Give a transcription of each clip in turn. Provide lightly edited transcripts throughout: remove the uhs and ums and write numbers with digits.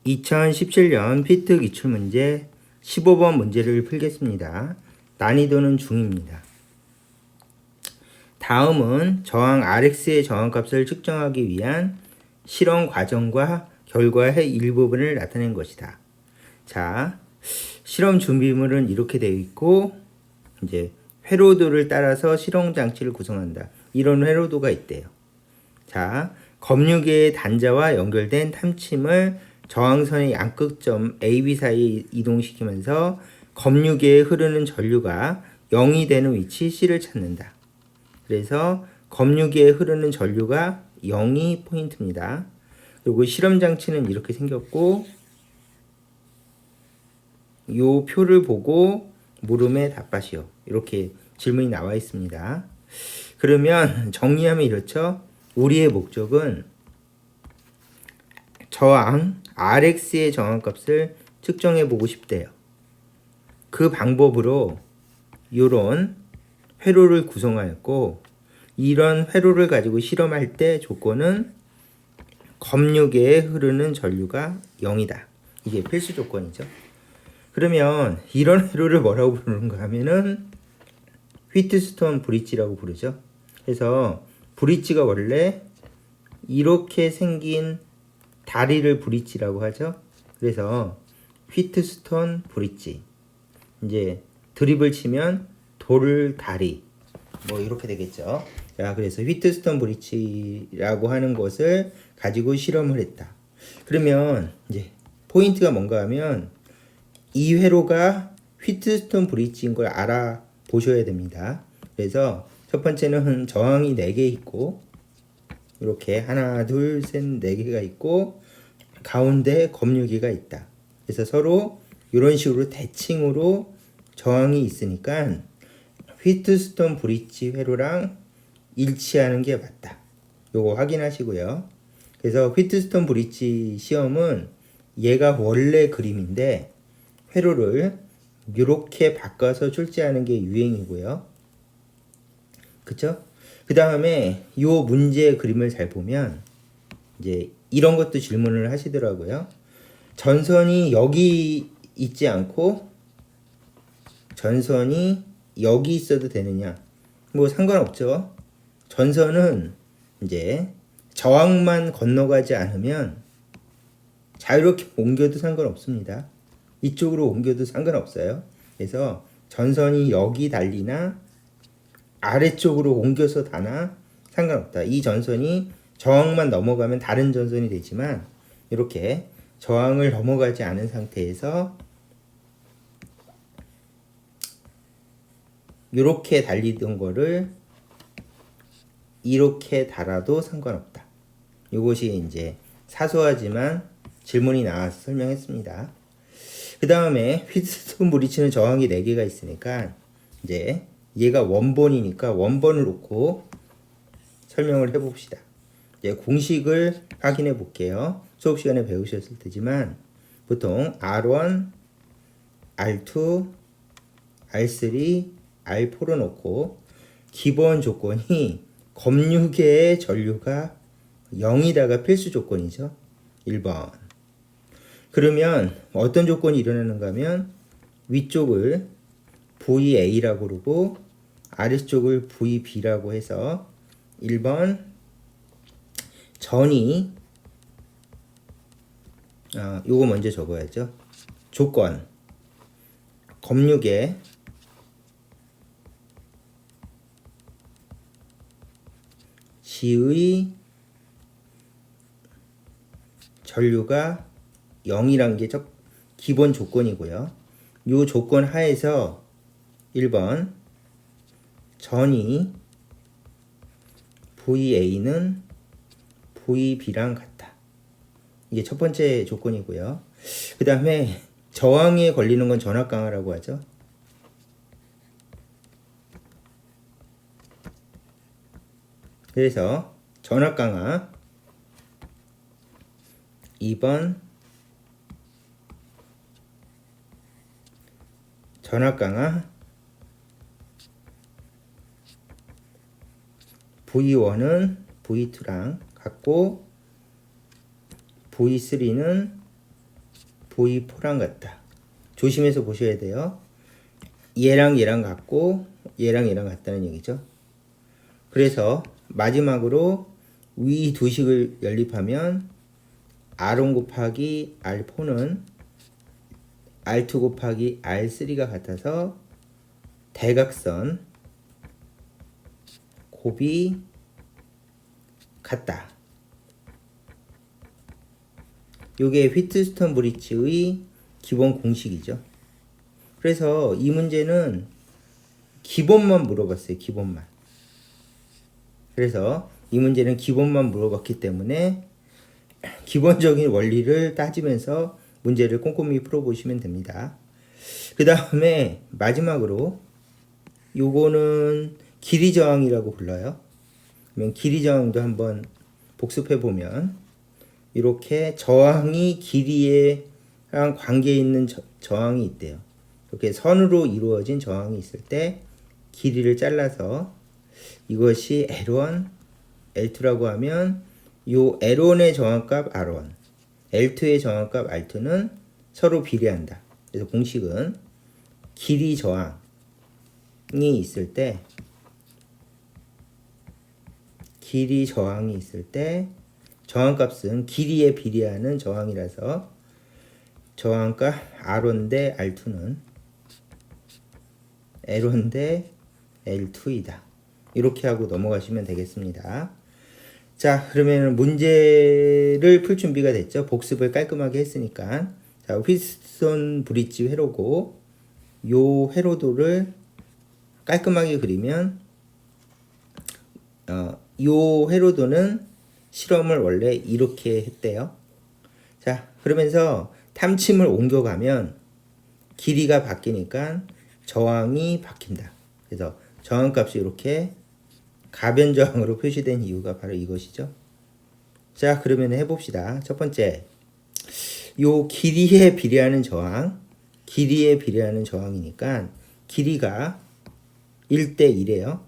2017년 피트 기출문제 15번 문제를 풀겠습니다. 난이도는 중입니다. 다음은 저항 Rx의 저항값을 측정하기 위한 실험 과정과 결과의 일부분을 나타낸 것이다. 자, 실험 준비물은 이렇게 되어 있고, 이제 회로도를 따라서 실험 장치를 구성한다. 이런 회로도가 있대요. 자, 검유계의 단자와 연결된 탐침을 저항선의 양극점 AB 사이에 이동시키면서 검유계에 흐르는 전류가 0이 되는 위치 C를 찾는다. 그래서 검유계에 흐르는 전류가 0이 포인트입니다. 그리고 실험 장치는 이렇게 생겼고, 이 표를 보고 물음에 답하시오. 이렇게 질문이 나와 있습니다. 그러면 정리하면 이렇죠. 우리의 목적은 저항 Rx의 저항값을 측정해 보고 싶대요. 그 방법으로 이런 회로를 구성하였고, 이런 회로를 가지고 실험할 때 조건은 검유계에 흐르는 전류가 0이다. 이게 필수 조건이죠. 그러면 이런 회로를 뭐라고 부르는가 하면은 휘트스톤 브릿지라고 부르죠. 그래서 브릿지가 원래 이렇게 생긴 다리를 브릿지라고 하죠. 그래서 휘트스톤 브릿지. 이제 드립을 치면 돌 다리. 뭐 이렇게 되겠죠. 자, 그래서 휘트스톤 브릿지라고 하는 것을 가지고 실험을 했다. 그러면 이제 포인트가 뭔가 하면 이 회로가 휘트스톤 브릿지인 걸 알아보셔야 됩니다. 그래서 첫 번째는 저항이 4개 있고, 이렇게 하나, 둘, 셋, 4개가 있고, 가운데 검유기가 있다. 그래서 서로 이런 식으로 대칭으로 저항이 있으니까 휘트스톤 브릿지 회로랑 일치하는 게 맞다. 요거 확인하시고요. 그래서 휘트스톤 브릿지 시험은 얘가 원래 그림인데 회로를 이렇게 바꿔서 출제하는 게 유행이고요. 그쵸? 그 다음에 이 문제 그림을 잘 보면 이제 이런 것도 질문을 하시더라고요. 전선이 여기 있지 않고 전선이 여기 있어도 되느냐? 뭐 상관없죠. 전선은 이제 저항만 건너가지 않으면 자유롭게 옮겨도 상관없습니다. 이쪽으로 옮겨도 상관없어요. 그래서 전선이 여기 달리나 아래쪽으로 옮겨서 다나 상관없다. 이 전선이 저항만 넘어가면 다른 전선이 되지만 이렇게 저항을 넘어가지 않은 상태에서 이렇게 달리던 거를 이렇게 달아도 상관없다. 이것이 이제 사소하지만 질문이 나와서 설명했습니다. 그 다음에 휘트스톤 브릿지는 저항이 4개가 있으니까 이제 얘가 원본이니까 원본을 놓고 설명을 해봅시다. 이제 공식을 확인해 볼게요. 수업 시간에 배우셨을 테지만 보통 R1, R2, R3, R4로 놓고 기본 조건이 검유계의 전류가 0이다가 필수 조건이죠. 1번. 그러면 어떤 조건이 일어나는가 하면 위쪽을 VA라고 그러고 아래쪽을 VB라고 해서 1번 전이 요거 먼저 적어야죠. 조건 검유계 지의 전류가 0이란 게 기본 조건이고요. 이 조건 하에서 1번 전이 VA는 VB랑 같다. 이게 첫 번째 조건이고요. 그 다음에 저항에 걸리는 건 전압 강화라고 하죠. 그래서 전압 강화 2번 전압 강화 V1은 V2랑 같고 V3는 V4랑 같다. 조심해서 보셔야 돼요. 얘랑 얘랑 같고 얘랑 얘랑 같다는 얘기죠. 그래서 마지막으로 위 두 식을 연립하면 R1 곱하기 R4는 R2 곱하기 R3가 같아서 대각선 곱이 같다. 요게 휘트스톤 브릿지의 기본 공식이죠. 그래서 이 문제는 기본만 물어봤어요. 기본만. 그래서 이 문제는 기본만 물어봤기 때문에 기본적인 원리를 따지면서 문제를 꼼꼼히 풀어보시면 됩니다. 그 다음에 마지막으로 요거는 길이 저항이라고 불러요. 그러면 길이 저항도 한번 복습해 보면 이렇게 저항이 길이랑 관계 있는 저항이 있대요. 이렇게 선으로 이루어진 저항이 있을 때 길이를 잘라서 이것이 L1, L2라고 하면 요 L1의 저항값 R1, L2의 저항값 R2는 서로 비례한다. 그래서 공식은 길이 저항이 있을 때 저항값은 길이에 비례하는 저항이라서 저항값 R1 대 R2는 L1 대 L2이다. 이렇게 하고 넘어가시면 되겠습니다. 자, 그러면 문제를 풀 준비가 됐죠. 복습을 깔끔하게 했으니까. 자, 휘트스톤 브릿지 회로고 요 회로도를 깔끔하게 그리면 요 회로도는 실험을 원래 이렇게 했대요. 자, 그러면서 탐침을 옮겨가면 길이가 바뀌니까 저항이 바뀐다. 그래서 저항값이 이렇게 가변 저항으로 표시된 이유가 바로 이것이죠. 자, 그러면 해봅시다. 첫 번째, 요 길이에 비례하는 저항이니까 길이가 1대 1이에요.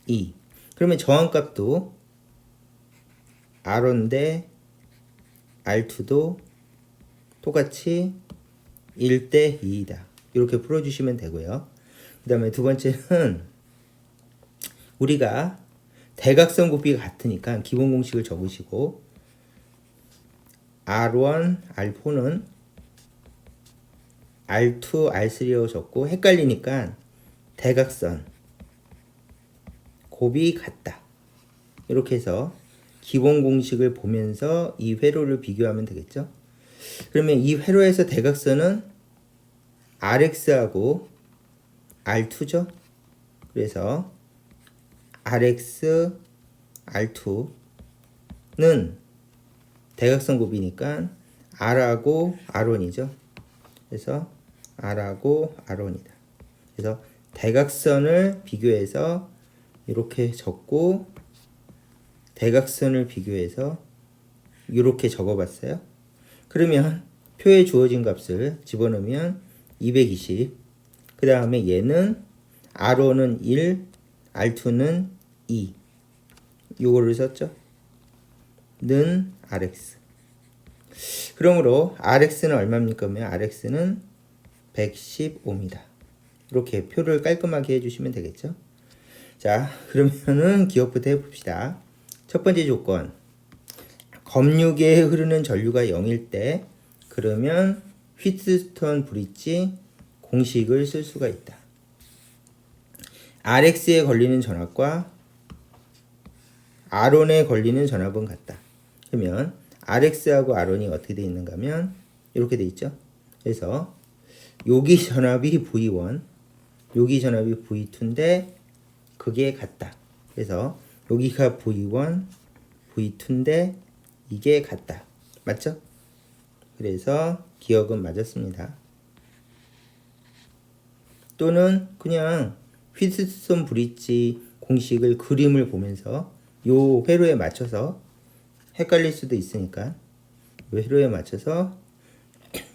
2. 그러면 저항값도 R1 대 R2도 똑같이 1대 2이다. 이렇게 풀어주시면 되고요. 그 다음에 두 번째는 우리가 대각선 곱비가 같으니까 기본 공식을 적으시고 R1, R4는 R2, R3라고 적고 헷갈리니까 대각선 곱이 같다. 이렇게 해서 기본 공식을 보면서 이 회로를 비교하면 되겠죠. 그러면 이 회로에서 대각선은 RX하고 R2죠. 그래서 RX, R2는 대각선 곱이니까 R하고 R1이죠. 그래서 R하고 R1이다. 그래서 대각선을 비교해서 이렇게 적고 대각선을 비교해서 이렇게 적어봤어요. 그러면 표에 주어진 값을 집어넣으면 220. 그 다음에 얘는 R1은 1, R2는 2. 요거를 썼죠. 는 RX. 그러므로 RX는 얼마입니까? 그러면 RX는 115입니다. 이렇게 표를 깔끔하게 해주시면 되겠죠. 자, 그러면은 기억부터 해봅시다. 첫 번째 조건. 검육에 흐르는 전류가 0일 때 그러면 휘트스톤 브릿지 공식을 쓸 수가 있다. RX에 걸리는 전압과 R1에 걸리는 전압은 같다. 그러면 RX하고 R1이 어떻게 되어 있는가 하면 이렇게 되어 있죠. 그래서 여기 전압이 V1, 여기 전압이 V2인데 그게 같다. 그래서 여기가 V1, V2인데 이게 같다. 맞죠? 그래서 기억은 맞았습니다. 또는 그냥 휘트스톤 브릿지 공식을 그림을 보면서 요 회로에 맞춰서 헷갈릴 수도 있으니까 요 회로에 맞춰서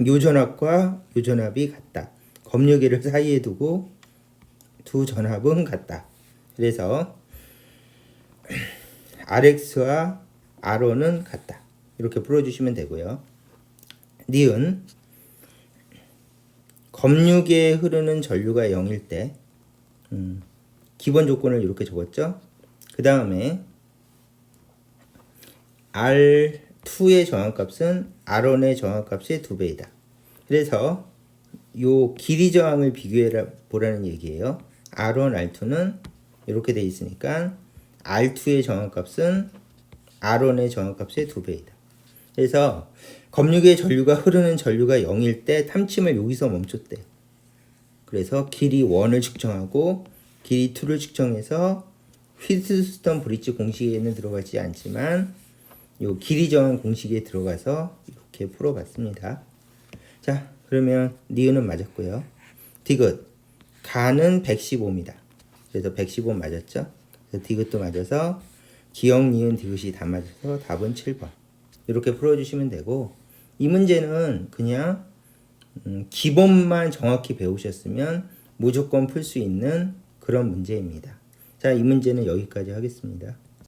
요 전압과 요 전압이 같다. 검유기를 사이에 두고 두 전압은 같다. 그래서 RX와 R1은 같다. 이렇게 풀어주시면 되고요. 니은 검육에 흐르는 전류가 0일 때 기본 조건을 이렇게 적었죠. 그 다음에 R2의 저항값은 R1의 저항값의 2배이다. 그래서 요 길이 저항을 비교해 보라는 얘기예요. R1, R2는 이렇게 돼 있으니까 R2의 저항값은 R1의 저항값의 2배이다. 그래서 검육의 전류가 흐르는 전류가 0일 때 탐침을 여기서 멈췄대. 그래서 길이 1을 측정하고 길이 2를 측정해서 휘트스턴 브릿지 공식에는 들어가지 않지만 요 길이 저항 공식에 들어가서 이렇게 풀어봤습니다. 자, 그러면 니은은 맞았고요. 디귿 가는 115입니다. 그래서 115 맞았죠? 그래서 디귿도 맞아서 기역, 니은, 디귿이 다 맞아서 답은 7번. 이렇게 풀어주시면 되고, 이 문제는 그냥 기본만 정확히 배우셨으면 무조건 풀 수 있는 그런 문제입니다. 자, 이 문제는 여기까지 하겠습니다.